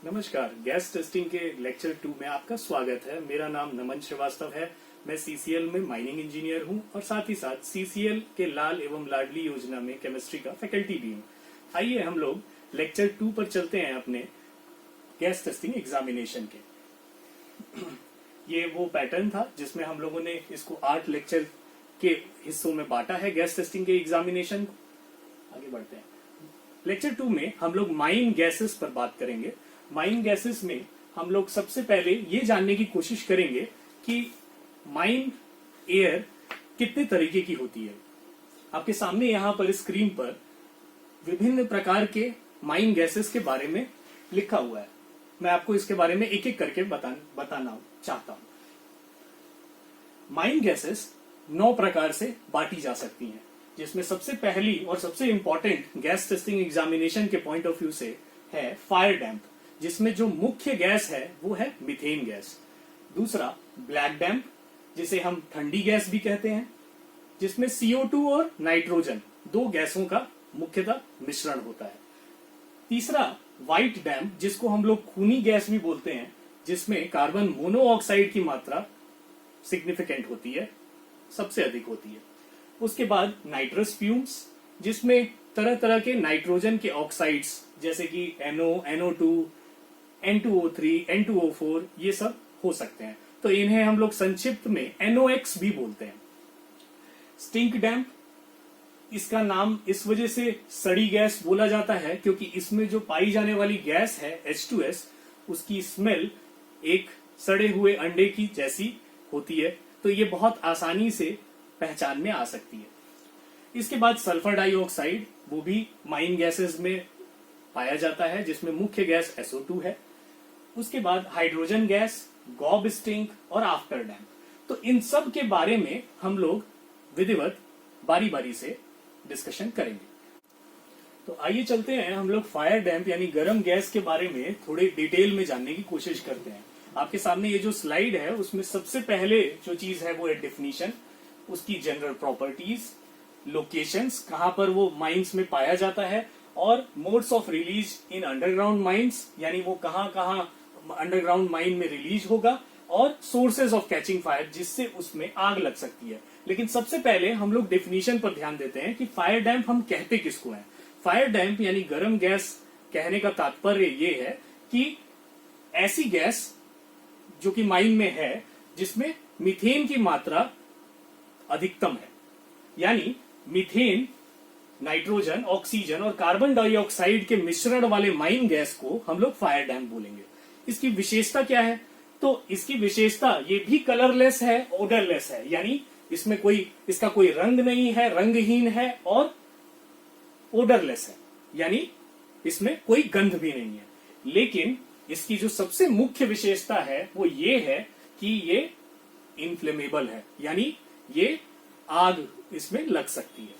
नमस्कार, gas testing के lecture 2 में आपका स्वागत है। मेरा नाम नमन श्रीवास्तव है। मैं सीसीएल में माइनिंग इंजीनियर हूं और साथ ही साथ सीसीएल के लाल एवं लाडली योजना में केमिस्ट्री का फैकल्टी भी हूं। आइए हम लोग लेक्चर 2 पर चलते हैं अपने गैस टेस्टिंग एग्जामिनेशन के। ये वो पैटर्न था जिसमें हम लोगों ने इसको 8 लेक्चर के हिस्सों में बांटा है गैस टेस्टिंग के एग्जामिनेशन को। आगे बढ़ते हैं। लेक्चर 2 में हम लोग माइन गैसेस पर बात करेंगे। माइन गैसेस में हम लोग सबसे पहले ये जानने की कोशिश करेंगे कि माइन एयर कितने तरीके की होती है। आपके सामने यहाँ पर स्क्रीन पर विभिन्न प्रकार के माइन गैसेस के बारे में लिखा हुआ है। मैं आपको इसके बारे में एक एक करके बताना चाहता हूं। माइन गैसेस 9 प्रकार से बांटी जा सकती हैं, जिसमें सबसे पहली और सबसे इंपॉर्टेंट गैस टेस्टिंग एग्जामिनेशन के पॉइंट ऑफ व्यू से है फायर डैम्प, जिसमें जो मुख्य गैस है वो है मीथेन गैस। दूसरा ब्लैक डैम्प, जिसे हम ठंडी गैस भी कहते हैं, जिसमें CO2 और नाइट्रोजन 2 गैसों का मुख्यतः मिश्रण होता है। तीसरा व्हाइट डैम्प, जिसको हम लोग खूनी गैस भी बोलते हैं, जिसमें कार्बन मोनोऑक्साइड की मात्रा सिग्निफिकेंट होती है, सबसे अधिक होती है। उसके बाद नाइट्रस फ्यूम्स, जिसमें तरह तरह के नाइट्रोजन के ऑक्साइड्स जैसे कि NO, NO2, N2O3, N2O4 ये सब हो सकते हैं, तो इन्हें हम लोग संक्षिप्त में NOx भी बोलते हैं। स्टिंक डैम्प, इसका नाम इस वजह से सड़ी गैस बोला जाता है क्योंकि इसमें जो पाई जाने वाली गैस है H2S, उसकी स्मेल एक सड़े हुए अंडे की जैसी होती है, तो ये बहुत आसानी से पहचान में आ सकती है। इसके बाद सल्फर डाइऑक्साइड, वो भी माइन गैसेस में पाया जाता है, जिसमें मुख्य गैस SO2 है। उसके बाद हाइड्रोजन गैस, गॉब स्टिंक और आफ्टर डैम्प। तो इन सब के बारे में हम लोग विधिवत बारी बारी से डिस्कशन करेंगे। तो आइए चलते हैं, हम लोग फायर डैम्प यानी गर्म गैस के बारे में थोड़े डिटेल में जानने की कोशिश करते हैं। आपके सामने ये जो स्लाइड है उसमें सबसे पहले जो चीज है वो है डेफिनेशन, उसकी जनरल प्रॉपर्टीज, लोकेशंस, कहां पर वो माइंस में पाया जाता है, और modes of release in underground mines, यानी वो कहां कहां अंडरग्राउंड माइन में रिलीज होगा, और सोर्सेज ऑफ कैचिंग फायर, जिससे उसमें आग लग सकती है। लेकिन सबसे पहले हम लोग डेफिनेशन पर ध्यान देते हैं कि फायर डैम्प हम कहते किसको है। फायर डैम्प यानी गर्म गैस कहने का तात्पर्य ये है कि ऐसी गैस जो कि माइन में है जिसमें मीथेन की मात्रा अधिकतम है, यानी मीथेन, नाइट्रोजन, ऑक्सीजन और कार्बन डाइऑक्साइड के मिश्रण वाले माइन गैस को हम लोग फायर डैम्प बोलेंगे। इसकी विशेषता क्या है? तो इसकी विशेषता ये भी कलरलेस है, ओडरलेस है, यानी इसमें इसका कोई रंग नहीं है, रंगहीन है, और ओडरलेस है, यानी इसमें कोई गंध भी नहीं है। लेकिन इसकी जो सबसे मुख्य विशेषता है वो ये है कि ये इनफ्लेमेबल है, यानी ये आग इसमें लग सकती है।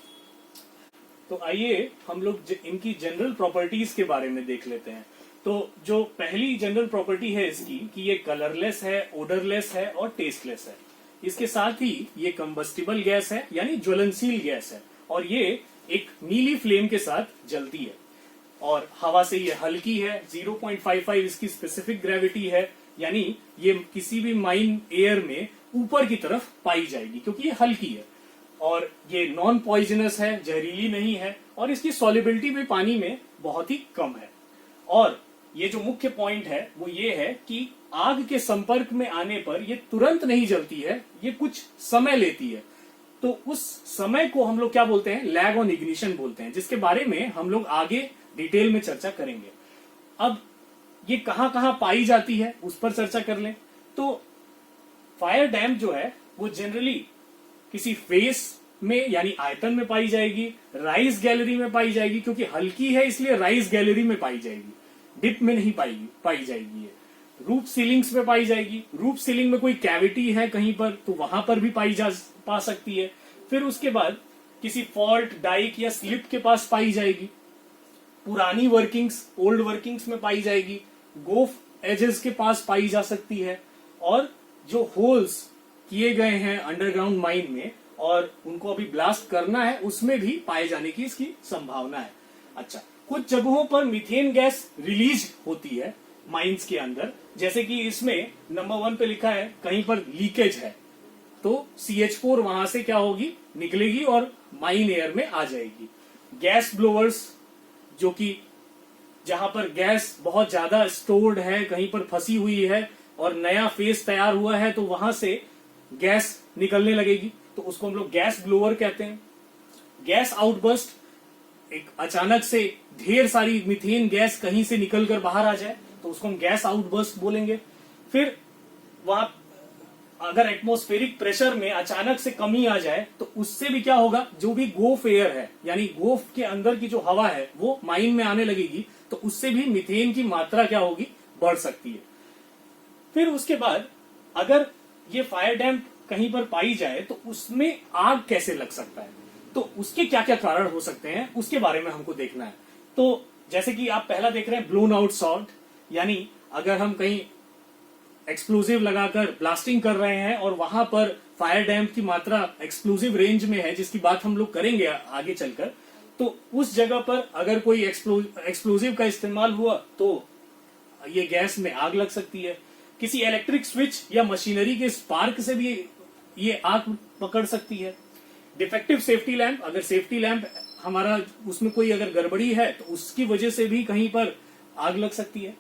तो आइए हम लोग इनकी जनरल प्रॉपर्टीज के बारे में देख लेते हैं। तो जो पहली जनरल प्रॉपर्टी है इसकी कि ये कलरलेस है, ओडरलेस है और टेस्टलेस है। इसके साथ ही ये कंबस्टिबल गैस है, यानी ज्वलनशील गैस है, और ये एक नीली फ्लेम के साथ जलती है, और हवा से ये हल्की है। 0.55 इसकी स्पेसिफिक ग्रेविटी है, यानी ये किसी भी माइन एयर में ऊपर की तरफ पाई जाएगी क्योंकि ये हल्की है, और ये नॉन पॉइजनस है, जहरीली नहीं है, और इसकी सॉल्युबिलिटी भी पानी में बहुत ही कम है। और ये जो मुख्य पॉइंट है वो ये है कि आग के संपर्क में आने पर ये तुरंत नहीं जलती है, ये कुछ समय लेती है। तो उस समय को हम लोग क्या बोलते हैं? लैग ऑन इग्निशन बोलते हैं, जिसके बारे में हम लोग आगे डिटेल में चर्चा करेंगे। अब ये कहां कहां पाई जाती है उस पर चर्चा कर लें। तो फायर डैम्प जो है वो जनरली किसी फेस में यानी आयतन में पाई जाएगी, राइस गैलरी में पाई जाएगी, क्योंकि हल्की है इसलिए राइस गैलरी में पाई जाएगी, डिप में नहीं पाई जाएगी। ये रूफ सीलिंग्स में पाई जाएगी, रूफ सीलिंग में कोई कैविटी है कहीं पर तो वहां पर भी पा सकती है। फिर उसके बाद किसी फॉल्ट, डाइक या स्लिप के पास पाई जाएगी, पुरानी वर्किंग्स, ओल्ड वर्किंग्स में पाई जाएगी, गोफ एजेस के पास पाई जा सकती है, और जो होल्स किए गए हैं अंडरग्राउंड माइन में और उनको अभी ब्लास्ट करना है उसमें भी पाए जाने की इसकी संभावना है। अच्छा, कुछ जगहों पर मीथेन गैस रिलीज होती है, माइंस के अंदर, जैसे कि इसमें नंबर 1 पे लिखा है कहीं पर लीकेज है, तो CH4 वहां से क्या होगी, निकलेगी और माइन एयर में आ जाएगी। गैस ब्लोअर्स, जो कि जहां पर गैस बहुत ज्यादा स्टोर्ड है, कहीं पर फंसी हुई है और नया फेस तैयार हुआ है, तो वहां से गैस निकलने लगेगी, तो उसको हम लोग गैस ब्लोअर कहते हैं। गैस आउटबर्स्ट, एक अचानक से ढेर सारी मीथेन गैस कहीं से निकलकर बाहर आ जाए, तो उसको हम गैस आउटबर्स्ट बोलेंगे। फिर वहां अगर एटमॉस्फेरिक प्रेशर में अचानक से कमी आ जाए, तो उससे भी क्या होगा, जो भी गोफ एयर है, यानी गोफ के अंदर की जो हवा है वो माइन में आने लगेगी, तो उससे भी मीथेन की मात्रा क्या होगी, बढ़ सकती है। फिर उसके बाद अगर ये फायर डैम्प कहीं पर पाई जाए, तो उसमें आग कैसे लग सकता है, तो उसके क्या क्या कारण हो सकते हैं, उसके बारे में हमको देखना है। तो जैसे कि आप पहला देख रहे हैं ब्लोन आउट सॉल्ट, यानी अगर हम कहीं एक्सप्लोजिव लगाकर ब्लास्टिंग कर रहे हैं और वहां पर फायर डैम्प की मात्रा एक्सप्लोजिव रेंज में है, जिसकी बात हम लोग करेंगे आगे चलकर, तो उस जगह पर अगर कोई एक्सप्लोजिव का इस्तेमाल हुआ तो ये गैस में आग लग सकती है। किसी इलेक्ट्रिक स्विच या मशीनरी के स्पार्क से भी ये आग पकड़ सकती है। डिफेक्टिव सेफ्टी लैंप, अगर सेफ्टी लैंप हमारा उसमें कोई अगर गड़बड़ी है, तो उसकी वजह से भी कहीं पर आग लग सकती है।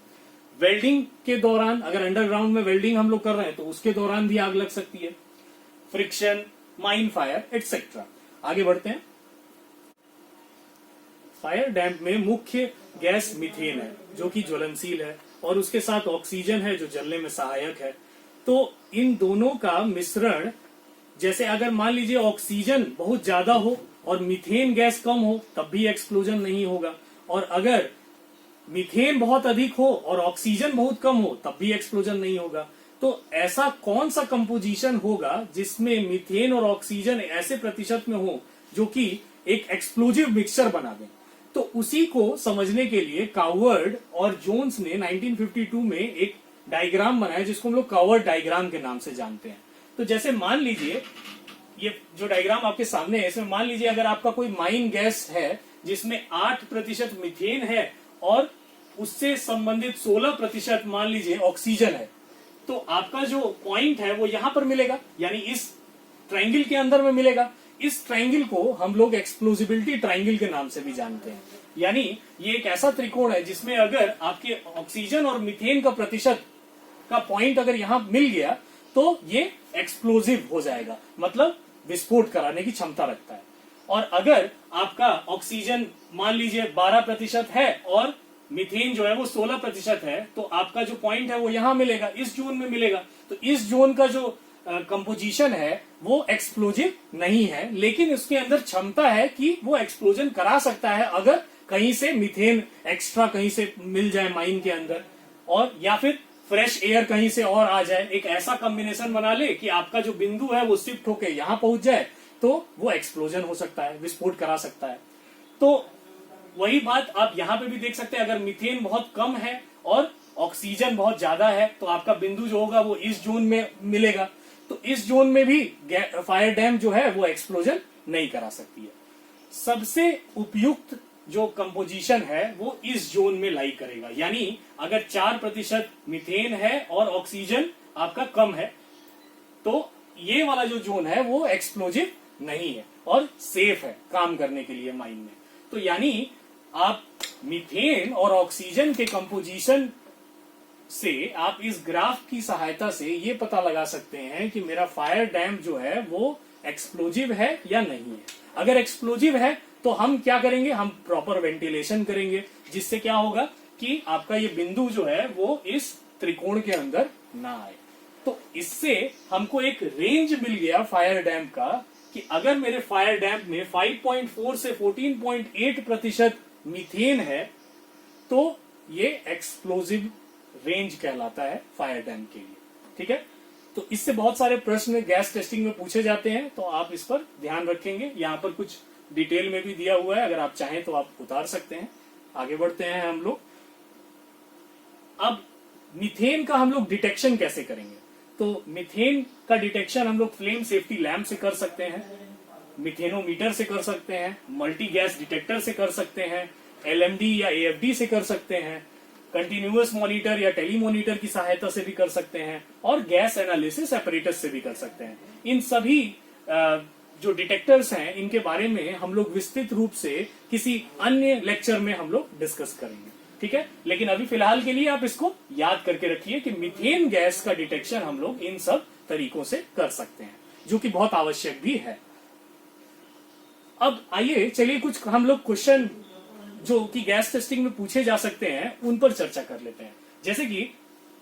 वेल्डिंग के दौरान, अगर अंडरग्राउंड में वेल्डिंग हम लोग कर रहे हैं, तो उसके दौरान भी आग लग सकती है। Friction, mine fire etcetera. आगे बढ़ते हैं। फायर डैम्प में मुख्य गैस मीथेन है, जो कि ज्वलनशील है, और उसके साथ ऑक्सीजन है, जो जलने में सहायक है। तो इन दोनों का मिश्रण, जैसे अगर मान लीजिए ऑक्सीजन बहुत ज्यादा हो और मीथेन गैस कम हो, तब भी एक्सप्लोजन नहीं होगा, और अगर मीथेन बहुत अधिक हो और ऑक्सीजन बहुत कम हो, तब भी एक्सप्लोजन नहीं होगा। तो ऐसा कौन सा कंपोजिशन होगा जिसमें मीथेन और ऑक्सीजन ऐसे प्रतिशत में हो जो कि एक एक्सप्लोजिव मिक्सचर बना दें? तो उसी को समझने के लिए कावर्ड और जोन्स ने 1952 में एक डायग्राम बनाया, जिसको हम लोग कावर्ड डायग्राम के नाम से जानते हैं। तो जैसे मान लीजिए, ये जो डायग्राम आपके सामने है, इसमें मान लीजिए अगर आपका कोई माइन गैस है जिसमें 8% मीथेन है और उससे संबंधित 16% मान लीजिए ऑक्सीजन है, तो आपका जो पॉइंट है वो यहां पर मिलेगा, यानी इस ट्रायंगल के अंदर में मिलेगा। इस ट्रायंगल को हम लोग एक्सप्लोजिबिलिटी ट्रायंगल के नाम से भी जानते हैं। यानी ये एक ऐसा त्रिकोण है जिसमें अगर आपके ऑक्सीजन और मीथेन का प्रतिशत का पॉइंट अगर यहां मिल गया, तो ये एक्सप्लोजिव हो जाएगा, मतलब विस्फोट कराने की क्षमता रखता है। और अगर आपका ऑक्सीजन मान लीजिए 12% है और मीथेन जो है वो 16% है, तो आपका जो पॉइंट है वो यहां मिलेगा, इस जोन में मिलेगा। तो इस जोन का जो कंपोजिशन है वो एक्सप्लोजिव नहीं है, लेकिन उसके अंदर क्षमता है कि वो एक्सप्लोजन करा सकता है अगर कहीं से मीथेन एक्स्ट्रा कहीं से मिल जाए माइन के अंदर, और या फिर फ्रेश एयर कहीं से और आ जाए, एक ऐसा कॉम्बिनेशन बना ले कि आपका जो बिंदु है वो शिफ्ट होके यहां पहुंच जाए, तो वो एक्सप्लोजन हो सकता है, विस्फोट करा सकता है। तो वही बात आप यहां पे भी देख सकते हैं, अगर मीथेन बहुत कम है और ऑक्सीजन बहुत ज्यादा है, तो आपका बिंदु जो होगा वो इस जोन में मिलेगा। तो इस जोन में भी फायर डैम जो है वो एक्सप्लोजन नहीं करा सकती है। सबसे उपयुक्त जो कंपोजिशन है वो इस जोन में लाई करेगा, यानी अगर 4% मीथेन है और ऑक्सीजन आपका कम है, तो ये वाला जो जोन है वो एक्सप्लोजिव नहीं है और सेफ है काम करने के लिए माइन में। तो यानी आप मीथेन और ऑक्सीजन के कंपोजिशन से आप इस ग्राफ की सहायता से ये पता लगा सकते हैं कि मेरा फायर डैम जो है वो एक्सप्लोजिव है या नहीं है। अगर एक्सप्लोजिव है तो हम क्या करेंगे, हम प्रॉपर वेंटिलेशन करेंगे, जिससे क्या होगा कि आपका ये बिंदु जो है वो इस त्रिकोण के अंदर ना आए। तो इससे हमको एक रेंज मिल गया फायर डैम का कि अगर मेरे फायर डैम में 5.4 से 14.8% मीथेन है, तो ये एक्सप्लोजिव रेंज कहलाता है फायर डैम के लिए। ठीक है, तो इससे बहुत सारे प्रश्न गैस टेस्टिंग में पूछे जाते हैं, तो आप इस पर ध्यान रखेंगे। यहाँ पर कुछ डिटेल में भी दिया हुआ है, अगर आप चाहें तो आप उतार सकते हैं। आगे बढ़ते हैं हम लोग। अब मीथेन का हम लोग डिटेक्शन कैसे करेंगे? तो मीथेन का डिटेक्शन हम लोग फ्लेम सेफ्टी लैंप से कर सकते हैं, मिथेनोमीटर से कर सकते हैं, मल्टी गैस डिटेक्टर से कर सकते हैं, LMD या AFD से कर सकते हैं, कंटिन्यूअस मॉनिटर या टेलीमॉनिटर की सहायता से भी कर सकते हैं, और गैस एनालिसिस एपरेटस से भी कर सकते हैं। इन सभी जो डिटेक्टर्स हैं इनके बारे में हम लोग विस्तृत रूप से किसी अन्य लेक्चर में हम लोग डिस्कस करेंगे, ठीक है। लेकिन अभी फिलहाल के लिए आप इसको याद करके रखिए कि मीथेन गैस का डिटेक्शन हम लोग इन सब तरीकों से कर सकते हैं, जो कि बहुत आवश्यक भी है। अब आइए चलिए कुछ हम लोग क्वेश्चन जो कि गैस टेस्टिंग में पूछे जा सकते हैं उन पर चर्चा कर लेते हैं। जैसे कि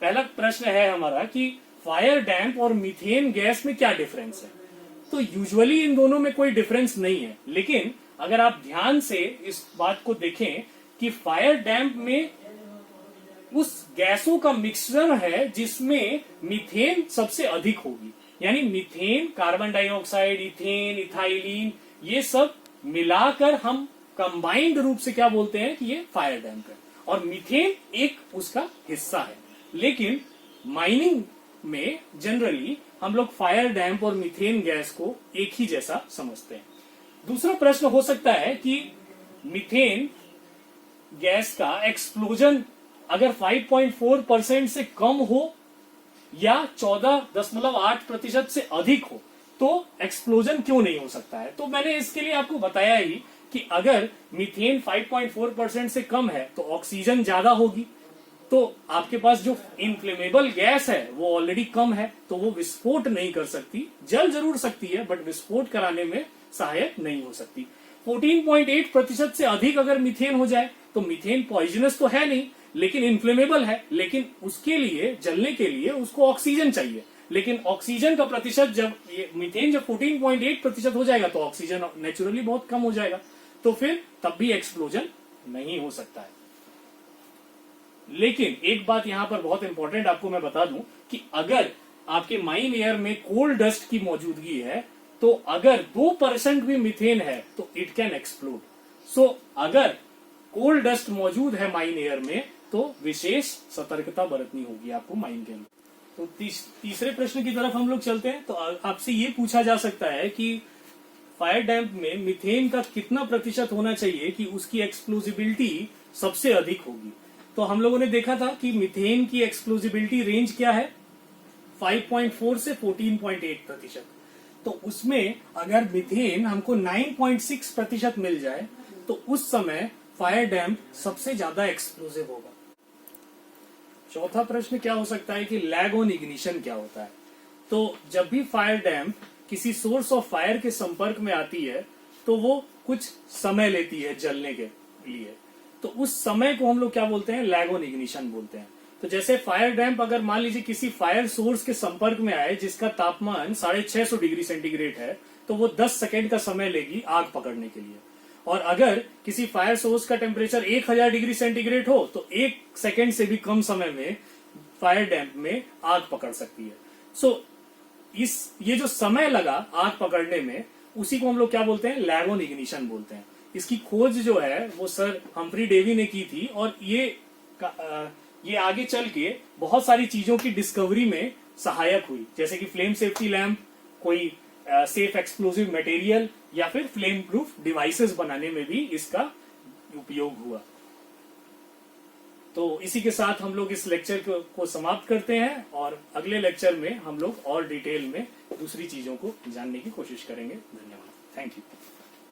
पहला प्रश्न है हमारा कि फायर डैम्प और मीथेन गैस में क्या डिफरेंस है। तो यूजुअली इन दोनों में कोई डिफरेंस नहीं है, लेकिन अगर आप ध्यान से इस बात को देखें कि फायर डैम्प में उस गैसों का मिक्सचर है जिसमें मीथेन सबसे अधिक होगी, यानी methane, carbon dioxide, ethane, ethylene, ये सब मिलाकर हम कंबाइंड रूप से क्या बोलते हैं कि ये फायर डैम्प है, और मीथेन एक उसका हिस्सा है। लेकिन माइनिंग में जनरली हम लोग फायर डैम्प और मीथेन गैस को एक ही जैसा समझते हैं। दूसरा प्रश्न हो सकता है कि मीथेन गैस का एक्सप्लोजन अगर 5.4% से कम हो या 14.8% से अधिक हो तो एक्सप्लोजन क्यों नहीं हो सकता है। तो मैंने इसके लिए आपको बताया ही कि अगर मीथेन 5.4% से कम है तो ऑक्सीजन ज्यादा होगी, तो आपके पास जो इनफ्लेमेबल गैस है वो ऑलरेडी कम है, तो वो विस्फोट नहीं कर सकती। जल जरूर सकती है बट विस्फोट कराने में सहायक नहीं हो सकती। 14.8% से अधिक अगर मीथेन हो जाए तो मीथेन पॉइजनस तो है नहीं लेकिन इन्फ्लेमेबल है, लेकिन उसके लिए जलने के लिए उसको ऑक्सीजन चाहिए। लेकिन ऑक्सीजन का प्रतिशत जब ये मीथेन जब 14.8% हो जाएगा तो ऑक्सीजन नेचुरली बहुत कम हो जाएगा, तो फिर तब भी एक्सप्लोजन नहीं हो सकता है। लेकिन एक बात यहां पर बहुत इंपॉर्टेंट आपको मैं बता दूं कि अगर आपके माइन एयर में कोल डस्ट की मौजूदगी है तो अगर 2% भी मीथेन है तो इट कैन एक्सप्लोड। सो अगर कोल डस्ट मौजूद है माइन एयर में तो विशेष सतर्कता बरतनी होगी आपको माइन के अंदर। तो तीसरे प्रश्न की तरफ हम लोग चलते हैं। तो आपसे ये पूछा जा सकता है कि फायर डैम्प में मीथेन का कितना प्रतिशत होना चाहिए कि उसकी एक्सप्लोजिबिलिटी सबसे अधिक होगी। तो हम लोगों ने देखा था कि मीथेन की एक्सप्लोजिबिलिटी रेंज क्या है, 5.4 से 14.8%। तो उसमें अगर मीथेन हमको 9.6% मिल जाए तो उस समय फायर डैम्प सबसे ज्यादा एक्सप्लोजिव होगा। चौथा प्रश्न क्या हो सकता है कि लैग ऑन इग्निशन क्या होता है। तो जब भी फायर डैम्प किसी सोर्स ऑफ फायर के संपर्क में आती है तो वो कुछ समय लेती है जलने के लिए, तो उस समय को हम लोग क्या बोलते हैं, लैग ऑन इग्निशन बोलते हैं। तो जैसे फायर डैम्प अगर मान लीजिए किसी फायर सोर्स के संपर्क में आए जिसका तापमान 650 डिग्री सेंटीग्रेड है तो वो 10 सेकेंड का समय लेगी आग पकड़ने के लिए, और अगर किसी फायर सोर्स का टेम्परेचर 1000 डिग्री सेंटीग्रेड हो तो 1 सेकेंड से भी कम समय में फायर डैम्प में आग पकड़ सकती है। सो ये जो समय लगा आग पकड़ने में उसी को हम लोग क्या बोलते हैं, लैग ऑन इग्निशन बोलते हैं। इसकी खोज जो है वो सर हम्फ्री डेवी ने की थी, और ये आगे चल के बहुत सारी चीजों की डिस्कवरी में सहायक हुई, जैसे कि फ्लेम सेफ्टी लैम्प, कोई सेफ एक्सप्लोजिव मटेरियल, या फिर फ्लेम प्रूफ डिवाइसेस बनाने में भी इसका उपयोग हुआ। तो इसी के साथ हम लोग इस लेक्चर को समाप्त करते हैं, और अगले लेक्चर में हम लोग और डिटेल में दूसरी चीजों को जानने की कोशिश करेंगे। धन्यवाद, थैंक यू।